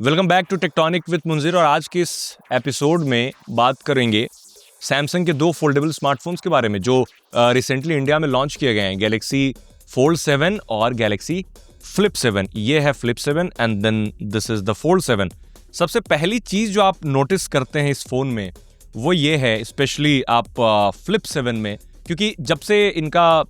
Welcome back to Tectonic with Munzir. और आज के इस एपिसोड में बात करेंगे सैमसंग के दो फोल्डेबल स्मार्टफोन्स के बारे में जो रिसेंटली इंडिया में लॉन्च किए गए हैं, गैलेक्सी फोल्ड 7 और गैलेक्सी फ्लिप 7। ये है flip 7 and then this is the fold 7। सबसे पहली चीज़ जो आप नोटिस करते हैं इस फ़ोन में वो ये है, स्पेशली आप फ्लिप 7 में, क्योंकि जब से इनका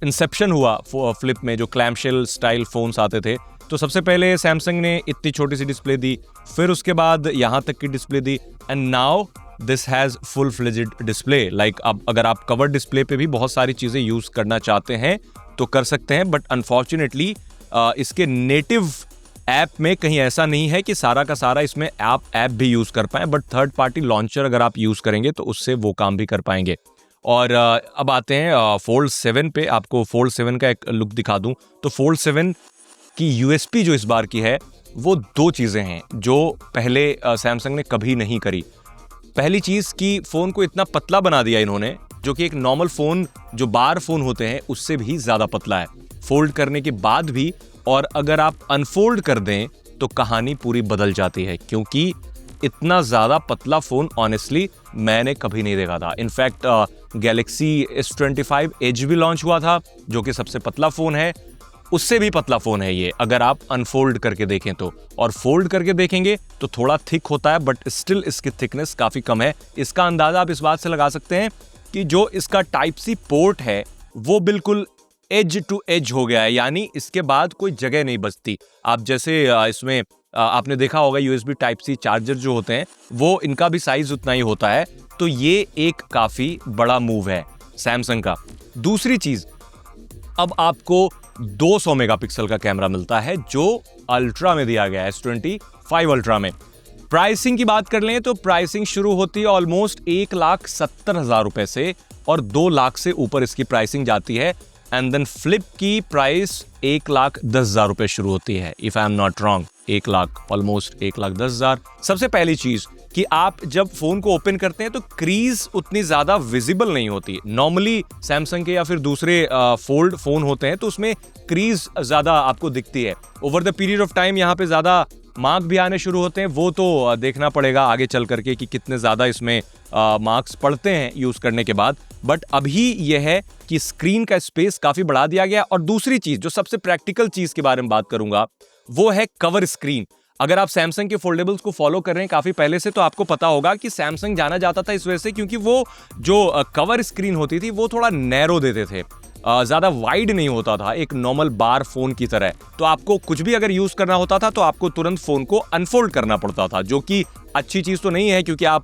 इंसेप्शन हुआ फ्लिप में, जो क्लैमशेल स्टाइल फ़ोन्स आते थे, तो सबसे पहले सैमसंग ने इतनी छोटी सी डिस्प्ले दी, फिर उसके बाद यहाँ तक की display the, and now this has full fledged display. Like अब अगर आप कवर डिस्प्ले पे भी बहुत सारी चीज़ें यूज़ करना चाहते हैं तो कर सकते हैं, बट अनफॉर्चुनेटली इसके नेटिव ऐप में कहीं ऐसा नहीं है कि सारा का सारा इसमें आप ऐप भी यूज़ कर पाएँ, बट थर्ड पार्टी लॉन्चर अगर आप यूज़ करेंगे तो उससे वो काम भी कर पाएंगे। और अब आते हैं फोल्ड 7 पे। आपको फोल्ड 7 का एक लुक दिखा दूं तो फोल्ड 7 की यूएसपी जो इस बार की है वो दो चीज़ें हैं जो पहले सैमसंग ने कभी नहीं करी। पहली चीज़ कि फ़ोन को इतना पतला बना दिया इन्होंने, जो कि एक नॉर्मल फ़ोन जो बार फ़ोन होते हैं उससे भी ज़्यादा पतला है फोल्ड करने के बाद भी। और अगर आप अनफोल्ड कर दें तो कहानी पूरी बदल जाती है, क्योंकि इतना ज़्यादा पतला फ़ोन ऑनेस्टली मैंने कभी नहीं देखा था। इनफैक्ट गैलेक्सी S25 एज भी लॉन्च हुआ था जो कि सबसे पतला फ़ोन है, उससे भी पतला फ़ोन है ये अगर आप अनफोल्ड करके देखें तो। और फोल्ड करके देखेंगे तो थोड़ा थिक होता है, बट स्टिल इसकी थिकनेस काफ़ी कम है। इसका अंदाज़ा आप इस बात से लगा सकते हैं कि जो इसका टाइप सी पोर्ट है वो बिल्कुल एज टू एज हो गया है, यानी इसके बाद कोई जगह नहीं बचती। आप जैसे इसमें आपने देखा होगा USB टाइप सी चार्जर जो होते हैं वो इनका भी साइज उतना ही होता है, तो ये एक काफ़ी बड़ा मूव है सैमसंग का। दूसरी चीज़, अब आपको 200 मेगापिक्सल का कैमरा मिलता है जो अल्ट्रा में दिया गया है, S25 अल्ट्रा में। प्राइसिंग की बात कर लें तो प्राइसिंग शुरू होती है ऑलमोस्ट 1,70,000 रुपए से और 2 लाख से ऊपर इसकी प्राइसिंग जाती है। एंड देन फ्लिप की प्राइस 1,10,000 रुपए शुरू होती है, if I am not wrong. 1 lakh, almost 1,10,000। सबसे पहली चीज कि आप जब फोन को ओपन करते हैं तो क्रीज उतनी ज्यादा विजिबल नहीं होती। नॉर्मली सैमसंग के या फिर दूसरे फोल्ड फोन होते हैं तो उसमें क्रीज ज्यादा आपको दिखती है। Over the period of time यहाँ पे ज्यादा मार्क भी आने शुरू होते हैं, वो तो देखना पड़ेगा आगे चल करके कि कितने ज्यादा इसमें मार्क्स पड़ते हैं यूज करने के बाद। बट अभी यह है कि स्क्रीन का स्पेस काफी बढ़ा दिया गया। और दूसरी चीज, जो सबसे प्रैक्टिकल चीज के बारे में बात करूंगा, वो है कवर स्क्रीन। अगर आप सैमसंग के फोल्डेबल्स को फॉलो कर रहे हैं काफी पहले से, तो आपको पता होगा कि सैमसंग जाना जाता था इस वजह से क्योंकि वो जो कवर स्क्रीन होती थी वो थोड़ा नैरो देते थे, ज़्यादा वाइड नहीं होता था, एक नॉर्मल बार फोन की तरह। तो आपको कुछ भी अगर यूज़ करना होता था तो आपको तुरंत फ़ोन को अनफोल्ड करना पड़ता था, जो कि अच्छी चीज़ तो नहीं है क्योंकि आप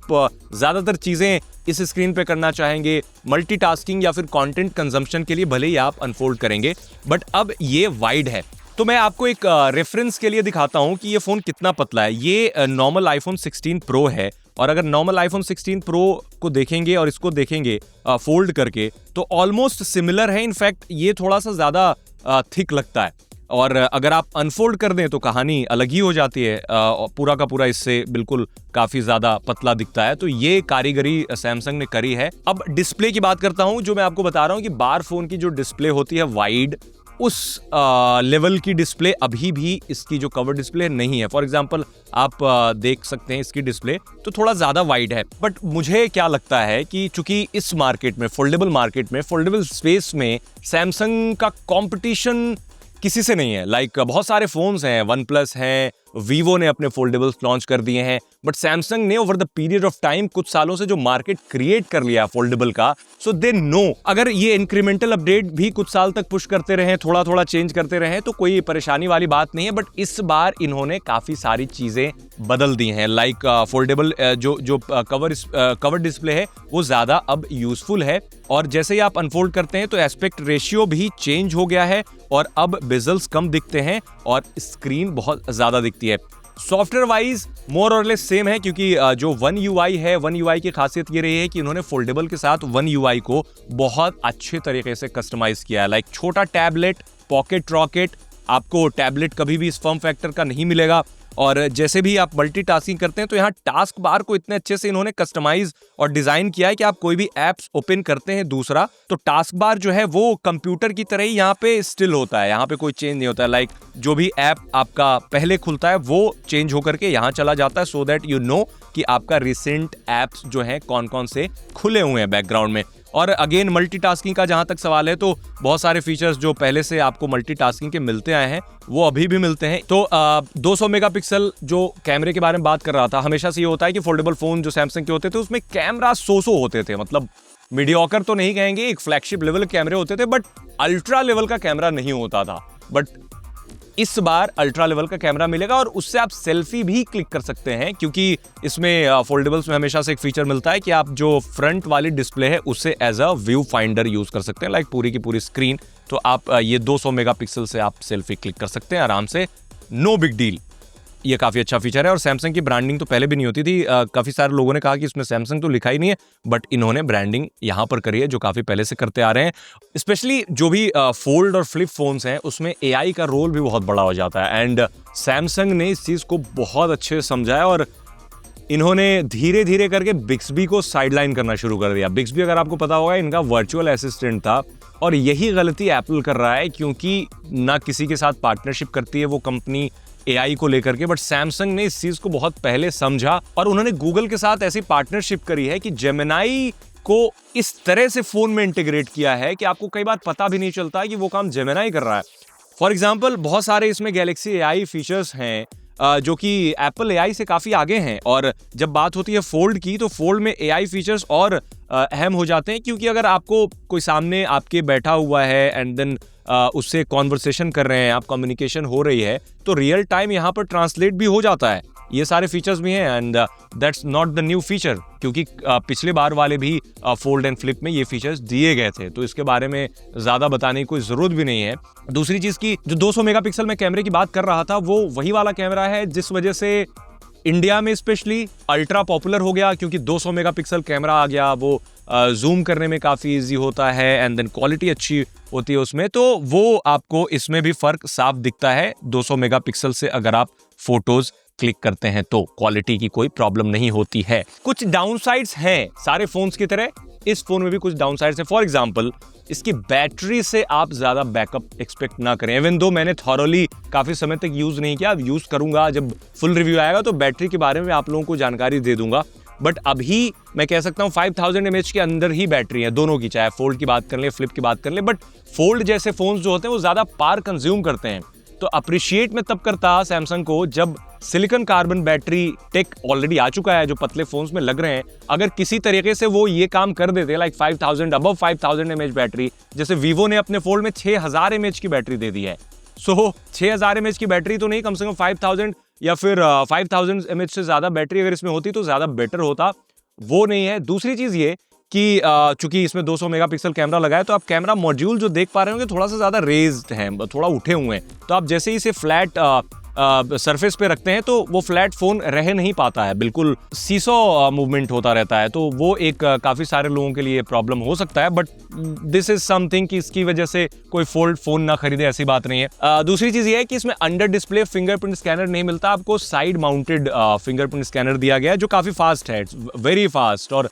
ज़्यादातर चीज़ें इस स्क्रीन पे करना चाहेंगे। मल्टीटास्किंग या फिर कंटेंट कंजम्पशन के लिए भले ही आप अनफोल्ड करेंगे, बट अब ये वाइड है। तो मैं आपको एक रेफरेंस के लिए दिखाता हूँ कि ये फ़ोन कितना पतला है। ये नॉर्मल आईफोन 16 प्रो है, और अगर नॉर्मल आईफोन 16 प्रो को देखेंगे और इसको देखेंगे फोल्ड करके तो ऑलमोस्ट सिमिलर है। इनफैक्ट ये थोड़ा सा ज़्यादा थिक लगता है, और अगर आप अनफोल्ड कर दें तो कहानी अलग ही हो जाती है। पूरा का पूरा इससे बिल्कुल काफ़ी ज़्यादा पतला दिखता है। तो ये कारीगरी सैमसंग ने करी है। अब डिस्प्ले की बात करता हूँ। जो मैं आपको बता रहा हूँ कि बार फोन की जो डिस्प्ले होती है वाइड, उस लेवल की डिस्प्ले अभी भी इसकी जो कवर डिस्प्ले नहीं है। फॉर एग्जांपल आप देख सकते हैं इसकी डिस्प्ले तो थोड़ा ज़्यादा वाइड है। बट मुझे क्या लगता है कि चूंकि इस मार्केट में, फोल्डेबल मार्केट में, फोल्डेबल स्पेस में सैमसंग का कंपटीशन किसी से नहीं है। लाइक बहुत सारे फोन्स हैं, वन प्लस हैं, वीवो ने अपने फोल्डेबल्स लॉन्च कर दिए हैं, बट सैमसंग ने over the period of time कुछ सालों से जो मार्केट क्रिएट कर लिया फोल्डेबल का, सो दे नो अगर ये इंक्रीमेंटल अपडेट भी कुछ साल तक पुश करते रहे, थोड़ा थोड़ा चेंज करते रहे, तो कोई परेशानी वाली बात नहीं है। बट इस बार इन्होंने काफी सारी चीजें बदल दी हैं। लाइक फोल्डेबल जो कवर डिस्प्ले है वो ज्यादा अब यूजफुल है, और जैसे ही आप अनफोल्ड करते हैं तो एस्पेक्ट रेशियो भी चेंज हो गया है, और अब बेजल्स कम दिखते हैं और स्क्रीन बहुत ज्यादा दिखती है। सॉफ्टवेयर वाइज मोर और लेस सेम है, क्योंकि जो वन यूआई है, वन यूआई की खासियत ये रही है कि उन्होंने फोल्डेबल के साथ वन यूआई को बहुत अच्छे तरीके से कस्टमाइज किया है। लाइक छोटा टैबलेट, पॉकेट रॉकेट, आपको टैबलेट कभी भी इस फॉर्म फैक्टर का नहीं मिलेगा। और जैसे भी आप मल्टीटास्किंग करते हैं तो यहाँ टास्क बार को इतने अच्छे से इन्होंने कस्टमाइज और डिजाइन किया है कि आप कोई भी ऐप्स ओपन करते हैं दूसरा, तो टास्क बार जो है वो कंप्यूटर की तरह ही यहाँ पे स्टिल होता है, यहाँ पे कोई चेंज नहीं होता है। लाइक जो भी ऐप आपका पहले खुलता है वो चेंज होकर के यहाँ चला जाता है, सो दैट यू नो कि आपका रिसेंट ऐप्स जो हैं कौन कौन से खुले हुए हैं बैकग्राउंड में। और अगेन मल्टीटास्किंग का जहां तक सवाल है तो बहुत सारे फीचर्स जो पहले से आपको मल्टीटास्किंग के मिलते आए हैं वो अभी भी मिलते हैं। तो 200 मेगापिक्सल जो कैमरे के बारे में बात कर रहा था, हमेशा से ये होता है कि फोल्डेबल फोन जो सैमसंग के होते थे उसमें कैमरा 100 होते थे, मतलब मीडियोकर तो नहीं कहेंगे, एक फ्लैगशिप लेवल कैमरे होते थे, बट अल्ट्रा लेवल का कैमरा नहीं होता था। बट इस बार अल्ट्रा लेवल का कैमरा मिलेगा और उससे आप सेल्फी भी क्लिक कर सकते हैं, क्योंकि इसमें फोल्डेबल्स में हमेशा से एक फीचर मिलता है कि आप जो फ्रंट वाली डिस्प्ले है उससे as a view finder use कर सकते हैं, लाइक पूरी की पूरी स्क्रीन। तो आप ये 200 मेगापिक्सल से आप सेल्फी क्लिक कर सकते हैं आराम से, नो बिग डील। ये काफ़ी अच्छा फीचर है। और सैमसंग की ब्रांडिंग तो पहले भी नहीं होती थी, काफ़ी सारे लोगों ने कहा कि इसमें सैमसंग तो लिखा ही नहीं है, बट इन्होंने ब्रांडिंग यहाँ पर करी है जो काफ़ी पहले से करते आ रहे हैं। स्पेशली जो भी फोल्ड और फ्लिप फोन्स हैं उसमें AI का रोल भी बहुत बड़ा हो जाता है, एंड सैमसंग ने इस चीज़ को बहुत अच्छे से समझा है और इन्होंने धीरे धीरे करके बिक्सबी को साइडलाइन करना शुरू कर दिया। बिक्सबी, अगर आपको पता होगा, इनका वर्चुअल असिस्टेंट था और यही गलती एप्पल कर रहा है, क्योंकि ना किसी के साथ पार्टनरशिप करती है वो कंपनी AI को लेकर के, बट सैमसंग ने इस चीज को बहुत पहले समझा और उन्होंने गूगल के साथ ऐसी पार्टनरशिप करी है कि जेमिनाई को इस तरह से फोन में इंटीग्रेट किया है कि आपको कई बार पता भी नहीं चलता कि वो काम जेमिनाई कर रहा है। फॉर एग्जाम्पल, बहुत सारे इसमें गैलेक्सी AI फीचर्स हैं जो कि एप्पल AI से काफ़ी आगे हैं, और जब बात होती है फोल्ड की तो फोल्ड में AI फीचर्स और अहम हो जाते हैं, क्योंकि अगर आपको कोई सामने आपके बैठा हुआ है एंड देन उससे कॉन्वर्सेशन कर रहे हैं आप, कम्युनिकेशन हो रही है, तो रियल टाइम यहाँ पर ट्रांसलेट भी हो जाता है। ये सारे फीचर्स भी हैं and that's not the new feature, क्योंकि पिछले बार वाले भी फोल्ड एंड फ्लिप में ये फीचर्स दिए गए थे, तो इसके बारे में ज़्यादा बताने की कोई ज़रूरत भी नहीं है। दूसरी चीज़ की जो 200 मेगापिक्सल में कैमरे की बात कर रहा था वो वही वाला कैमरा है जिस वजह से इंडिया में स्पेशली अल्ट्रा पॉपुलर हो गया, क्योंकि 200 मेगापिक्सल कैमरा आ गया, वो जूम करने में काफ़ी इजी होता है एंड देन क्वालिटी अच्छी होती है उसमें, तो वो आपको इसमें भी फ़र्क साफ दिखता है 200 मेगापिक्सल से। अगर आप फोटोज़ क्लिक करते हैं तो क्वालिटी की कोई प्रॉब्लम नहीं होती है। कुछ डाउनसाइड्स हैं, सारे फोन्स की तरह इस फोन में भी कुछ डाउनसाइड्स हैं। फॉर एग्जांपल, इसकी बैटरी से आप ज़्यादा बैकअप एक्सपेक्ट ना करें। इवन दो मैंने थॉरली काफ़ी समय तक यूज़ नहीं किया, अब यूज़ करूंगा, जब फुल रिव्यू आएगा तो बैटरी के बारे में आप लोगों को जानकारी दे दूंगा। बट अभी मैं कह सकता हूँ 5000 mAh के अंदर ही बैटरी है दोनों की, चाहे फोल्ड की बात कर ले, फ्लिप की बात कर ले। बट फोल्ड जैसे फोन्स जो होते हैं वो ज़्यादा पावर कंज्यूम करते हैं, तो अप्रिशिएट मैं तब करता सैमसंग को जब silicon carbon battery tech already आ चुका है जो पतले फोन्स में लग रहे हैं, अगर किसी तरीके से वो ये काम कर देते, लाइक 5000 अबव 5000 mAh बैटरी, जैसे वीवो ने अपने फोल्ड में 6000 mAh की बैटरी दे दी है। सो 6000 mAh की बैटरी तो नहीं, कम से कम 5000 या फिर 5000 mAh से ज्यादा बैटरी अगर इसमें होती तो ज्यादा बेटर होता, वो नहीं है। दूसरी चीज ये कि चूंकि इसमें 200 मेगापिक्सल कैमरा लगा है तो आप कैमरा मॉड्यूल जो देख पा रहे होंगे थोड़ा सा ज्यादा रेज्ड है, थोड़ा उठे हुए हैं, तो आप जैसे ही इसे फ्लैट सरफेस पे रखते हैं तो वो फ्लैट फोन रह नहीं पाता है, बिल्कुल सीसो मूवमेंट होता रहता है, तो वो एक काफी सारे लोगों के लिए प्रॉब्लम हो सकता है। बट दिस इज समथिंग कि इसकी वजह से कोई फोल्ड फोन ना खरीदे, ऐसी बात नहीं है। दूसरी चीज ये है कि इसमें अंडर डिस्प्ले फिंगरप्रिंट स्कैनर नहीं मिलता, आपको साइड माउंटेड फिंगरप्रिंट स्कैनर दिया गया है जो काफी फास्ट है, वेरी फास्ट, और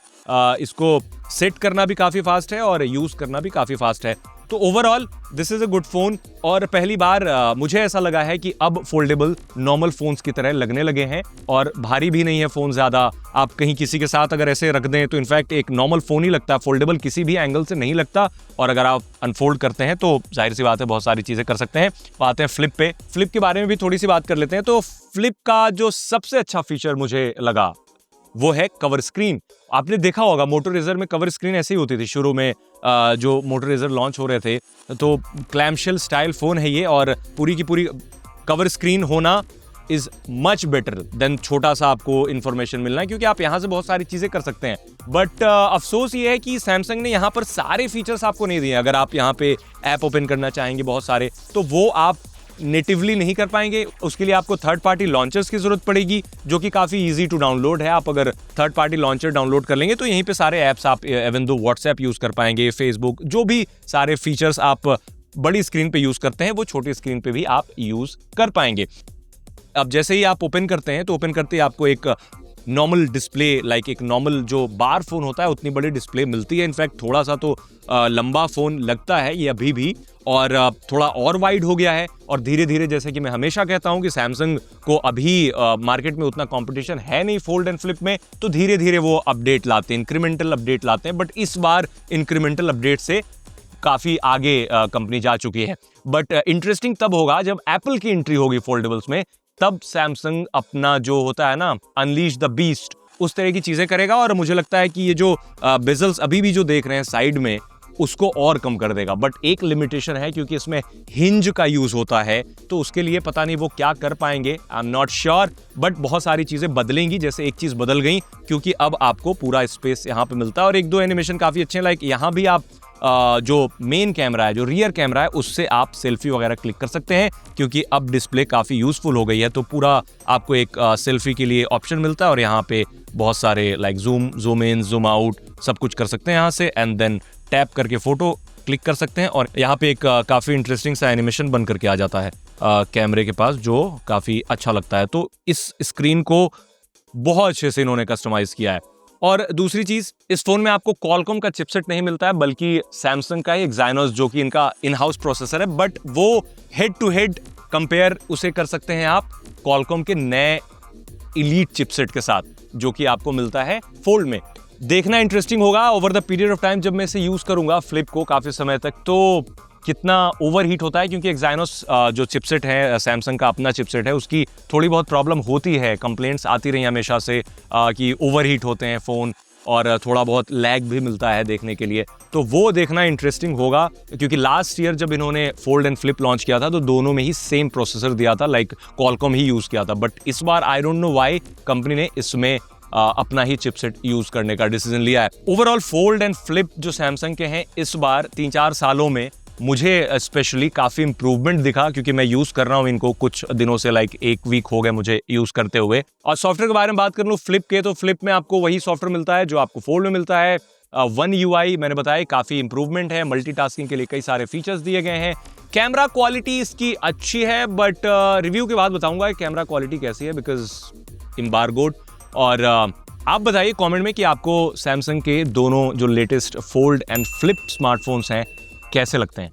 इसको सेट करना भी काफी फास्ट है और यूज करना भी काफी फास्ट है। तो overall this is a good phone, और पहली बार मुझे ऐसा लगा है कि अब फोल्डेबल नॉर्मल फोन्स की तरह लगने लगे हैं, और भारी भी नहीं है फोन ज्यादा। आप कहीं किसी के साथ अगर ऐसे रख दें तो इनफैक्ट एक नॉर्मल फोन ही लगता है, फोल्डेबल किसी भी एंगल से नहीं लगता, और अगर आप अनफोल्ड करते हैं तो जाहिर सी बात है बहुत सारी चीजें कर सकते हैं। आते हैं फ्लिप पे, फ्लिप के बारे में भी थोड़ी सी बात कर लेते हैं। तो फ्लिप का जो सबसे अच्छा फीचर मुझे लगा वो है कवर स्क्रीन। आपने देखा होगा मोटोरेजर में कवर स्क्रीन ऐसे ही होती थी शुरू में, जो मोटोरेजर लॉन्च हो रहे थे, तो क्लैम्पशेल स्टाइल फोन है ये, और पूरी की पूरी कवर स्क्रीन होना इज मच बेटर देन छोटा सा आपको इन्फॉर्मेशन मिलना है, क्योंकि आप यहाँ से बहुत सारी चीजें कर सकते हैं। बट अफसोस ये है कि सैमसंग ने यहाँ पर सारे फीचर्स आपको नहीं दिए। अगर आप यहाँ पे ऐप ओपन करना चाहेंगे बहुत सारे, तो वो आप नेटिवली नहीं कर पाएंगे, उसके लिए आपको थर्ड पार्टी लॉन्चर्स की जरूरत पड़ेगी, जो कि काफी इजी टू डाउनलोड है। आप अगर थर्ड पार्टी लॉन्चर डाउनलोड कर लेंगे तो यहीं पे सारे ऐप्स आप इवन दो व्हाट्सएप यूज कर पाएंगे, फेसबुक, जो भी सारे फीचर्स आप बड़ी स्क्रीन पे यूज करते हैं वो छोटी स्क्रीन पे भी आप यूज कर पाएंगे। अब जैसे ही आप ओपन करते हैं तो ओपन करते ही आपको एक नॉर्मल डिस्प्ले, लाइक एक नॉर्मल जो बार फोन होता है उतनी बड़ी डिस्प्ले मिलती है। इनफैक्ट थोड़ा सा तो लंबा फोन लगता है ये अभी भी, और थोड़ा और वाइड हो गया है। और धीरे धीरे, जैसे कि मैं हमेशा कहता हूं कि सैमसंग को अभी मार्केट में उतना कंपटीशन है नहीं फोल्ड एंड फ्लिप में, तो धीरे धीरे वो अपडेट लाते हैं, इंक्रीमेंटल अपडेट लाते हैं। बट इस बार इंक्रीमेंटल अपडेट से काफी आगे कंपनी जा चुकी है। बट इंटरेस्टिंग तब होगा जब एप्पल की एंट्री होगी फोल्डेबल्स में, तब सैमसंग अपना जो होता है ना अनलीश द बीस्ट, उस तरह की चीजें करेगा। और मुझे लगता है कि ये जो बेजल्स अभी भी जो देख रहे हैं साइड में, उसको और कम कर देगा। बट एक लिमिटेशन है, क्योंकि इसमें हिंज का यूज होता है, तो उसके लिए पता नहीं वो क्या कर पाएंगे, I am not sure. But बहुत सारी चीजें बदलेंगी। जैसे एक चीज बदल गई, क्योंकि अब आपको पूरा स्पेस यहाँ पे मिलता है, और एक दो एनिमेशन काफी अच्छे हैं। लाइक यहाँ भी आप जो मेन कैमरा है, जो रियर कैमरा है, उससे आप सेल्फी वगैरह क्लिक कर सकते हैं, क्योंकि अब डिस्प्ले काफ़ी यूज़फुल हो गई है। तो पूरा आपको एक सेल्फी के लिए ऑप्शन मिलता है, और यहाँ पे बहुत सारे like zoom in, zoom out सब कुछ कर सकते हैं यहाँ से, एंड देन टैप करके फ़ोटो क्लिक कर सकते हैं। और यहाँ पे एक काफ़ी इंटरेस्टिंग सा एनिमेशन बन करके आ जाता है कैमरे के पास, जो काफ़ी अच्छा लगता है। तो इस स्क्रीन को बहुत अच्छे से इन्होंने कस्टमाइज़ किया है। और दूसरी चीज, इस फोन में आपको क्वालकॉम का चिपसेट नहीं मिलता है, बल्कि सैमसंग का ही एक्साइनोस, जो कि इनका इन हाउस प्रोसेसर है। बट वो हेड टू हेड कंपेयर उसे कर सकते हैं आप क्वालकॉम के नए इलीट चिपसेट के साथ, जो कि आपको मिलता है फोल्ड में। देखना इंटरेस्टिंग होगा over the period of time, जब मैं इसे यूज करूंगा फ्लिप को काफी समय तक, तो कितना ओवर हीट होता है। क्योंकि एक्साइनोस जो चिपसेट है, सैमसंग का अपना चिपसेट है, उसकी थोड़ी बहुत प्रॉब्लम होती है, कंप्लेंट्स आती रही हमेशा से कि ओवर हीट होते हैं फ़ोन, और थोड़ा बहुत लैग भी मिलता है देखने के लिए। तो वो देखना इंटरेस्टिंग होगा, क्योंकि लास्ट ईयर जब इन्होंने फोल्ड एंड फ्लिप लॉन्च किया था, तो दोनों में ही सेम प्रोसेसर दिया था, लाइक क्वालकॉम ही यूज़ किया था। बट इस बार I don't know why company ने इसमें अपना ही चिपसेट यूज़ करने का डिसीजन लिया है। ओवरऑल फोल्ड एंड फ्लिप जो सैमसंग के हैं, इस बार 3-4 सालों में मुझे स्पेशली काफ़ी इंप्रूवमेंट दिखा, क्योंकि मैं यूज़ कर रहा हूँ इनको कुछ दिनों से, लाइक 1 वीक हो गए मुझे यूज़ करते हुए। और सॉफ्टवेयर के बारे में बात कर लूँ फ्लिप के, तो फ्लिप में आपको वही सॉफ्टवेयर मिलता है जो आपको फोल्ड में मिलता है। वन UI मैंने बताया काफ़ी इंप्रूवमेंट है, मल्टीटास्किंग के लिए कई सारे फीचर्स दिए गए हैं। कैमरा क्वालिटी इसकी अच्छी है, बट रिव्यू के बाद बताऊंगा कैमरा क्वालिटी कैसी है, बिकॉज एम्बार्गोड। और आप बताइए कमेंट में कि आपको सैमसंग के दोनों जो latest fold and flip smartphones हैं कैसे लगते हैं।